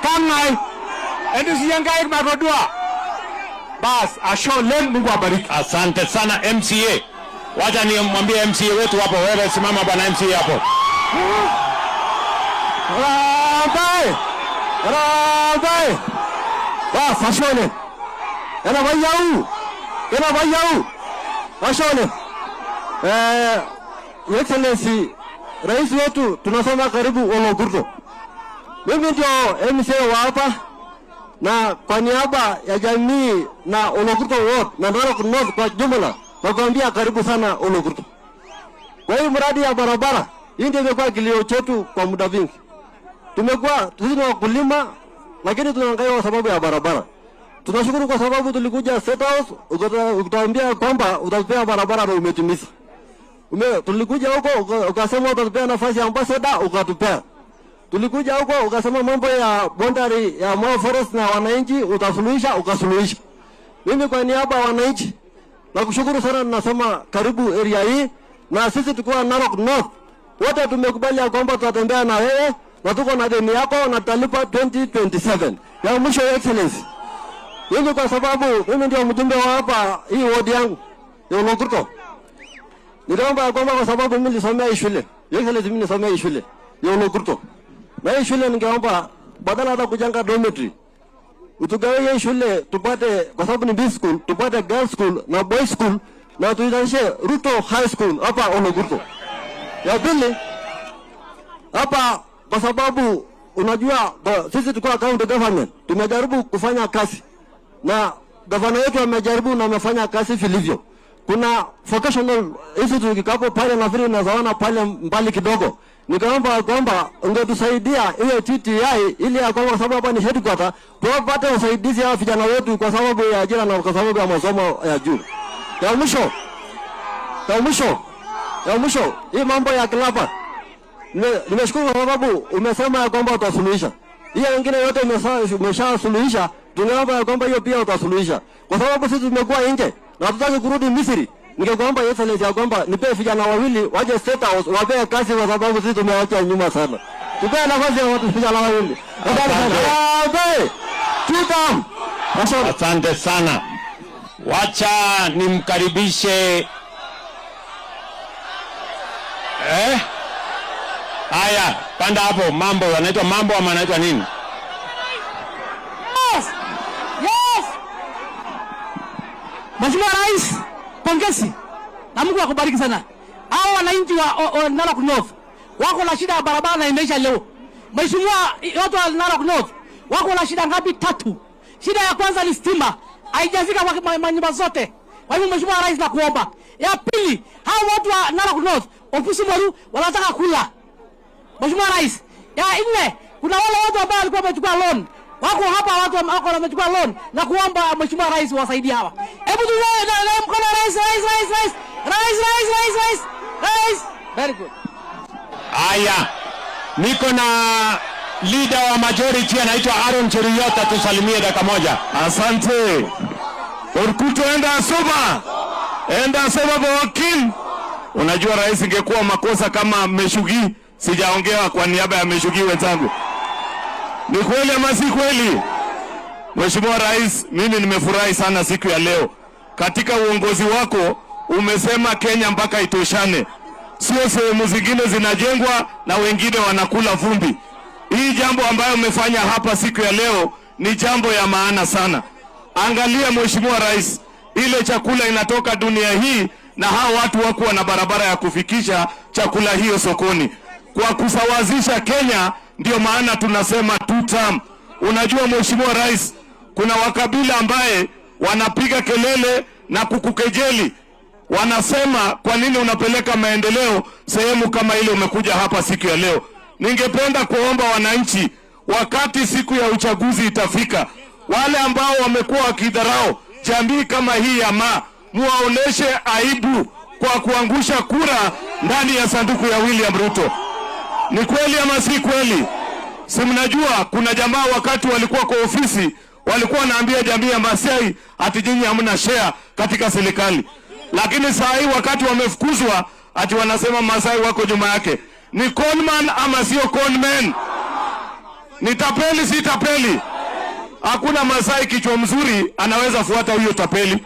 Kangai. Endo siyangai marodua. Bas, asho lem Mungu abariki. Asante sana MCA. Wacha nimwambie MCA wetu hapo, wewe simama bwana MCA hapo. Rabai. Rabai. Bas, asho lem. Ena bayau. Ena bayau. Asho lem. Excellency, Rais wetu tunasema karibu Ologurto. Mimi ndio MCA wa hapa na kwa niaba ya jamii na Ologurto Ward na Narok North kwa jumla nakwambia karibu sana Ologurto. Kwa hiyo mradi ya barabara hii ndio imekuwa kilio chetu kwa muda vingi. Tumekuwa sisi ni wakulima lakini tunahangaika kwa sababu ya barabara. Tunashukuru kwa sababu tulikuja State House ukatuambia kwamba utatupea barabara na umetimiza. Tulikuja huko ukasema utatupea nafasi ya ambassador ukatupea. Tulikuja huko ukasema mambo ya boundary ya Mau Forest na wananchi utasuluhisha ukasuluhisha. Mimi kwa niaba ya wananchi nakushukuru sana, nasema karibu area hii na sisi tukiwa Narok North wote tumekubali kwamba tutatembea na wewe na tuko na deni yako na tutalipa 2027. Ya mwisho Excellency. Mimi kwa sababu mimi ndio mjumbe wa hapa hii ward yangu ya Ologurto. Niliomba kwamba kwa sababu mimi nilisomea shule. Excellency, mimi nilisomea shule ya Ologurto. Na hii shule ningeomba badala hata kujenga dormitory utugawie shule tupate, kwa sababu ni B school, tupate girls school na boys school na tuizanishe Ruto High School hapa Ologurto. Ya pili hapa kwa sababu unajua sisi tuko county government tumejaribu kufanya kazi na governor wetu amejaribu na amefanya kazi vilivyo. Kuna vocational institute kikapo pale na vile unazaona pale mbali kidogo. Nikaomba kwamba ungetusaidia ile TTI ili ya kwa sababu hapa ni headquarter tupate usaidizi wa vijana wetu kwa sababu ya ajira na kwa sababu ya masomo ya juu. Ya mwisho hii mambo ya kilapa. Nimeshukuru kwa sababu umesema ya kwamba utasuluhisha. Hii wengine yote umeshasuluhisha, tunaomba ya kwamba hiyo pia utasuluhisha. Kwa sababu sisi tumekuwa nje na tutaki kurudi Misri. Ningeomba Excellency ya kwamba nipe vijana wawili waje State House wape kazi kwa sababu sisi tumewacha nyuma sana. Tupe nafasi ya watu vijana wawili. Asante sana. Wacha nimkaribishe haya, panda hapo. Mambo anaitwa Mambo ama anaitwa nini? Yes. Mheshimiwa Rais, pongezi. Na Mungu akubariki sana. Hao wananchi wa Narok North wako na shida ya barabara na imeisha leo. Mheshimiwa, watu wa Narok North wako na shida ngapi? 3. Shida ya kwanza ni stima. Haijafika kwa manyumba zote. Kwa hivyo Mheshimiwa Rais nakuomba. Ya pili, hao watu wa Narok North ofisi moru wanataka kula. Mheshimiwa Rais. Ya 4, kuna wale watu ambao walikuwa wamechukua loan. Wako hapa watu wako wamechukua loan na kuomba Mheshimiwa Rais wasaidie hawa. Hebu tuone mkono Rais. Very good. Haya. Niko na leader wa majority anaitwa Aaron Cheruiyot, tusalimie dakika moja. Asante. Orkuto enda soba bawakil. Unajua Rais, ingekuwa makosa kama Meshugi sijaongea kwa niaba ya Meshugi wenzangu. Ni kweli ama si kweli? Mheshimiwa Rais, mimi nimefurahi sana siku ya leo. Katika uongozi wako umesema Kenya mpaka itoshane. Sio sehemu zingine zinajengwa na wengine wanakula vumbi. Hii jambo ambayo umefanya hapa siku ya leo ni jambo ya maana sana. Angalia Mheshimiwa Rais, ile chakula inatoka dunia hii na hao watu wako na barabara ya kufikisha chakula hiyo sokoni. Kwa kusawazisha Kenya ndio maana tunasema 2 term. Unajua Mheshimiwa Rais, kuna wakabila ambaye wanapiga kelele na kukukejeli. Wanasema kwa nini unapeleka maendeleo sehemu kama ile umekuja hapa siku ya leo. Ningependa kuomba wananchi, wakati siku ya uchaguzi itafika, wale ambao wamekuwa wakidharau jamii kama hii ya muwaoneshe aibu kwa kuangusha kura ndani ya sanduku ya William Ruto. Ni kweli ama si kweli? Si mnajua kuna jamaa wakati walikuwa kwa ofisi walikuwa naambia jamii ya Masai ati nyinyi hamna share katika serikali. Lakini saa hii wakati wamefukuzwa ati wanasema Masai wako nyuma yake. Ni conman ama sio conman? Ni tapeli si tapeli? Hakuna Masai kichwa mzuri anaweza fuata huyo tapeli.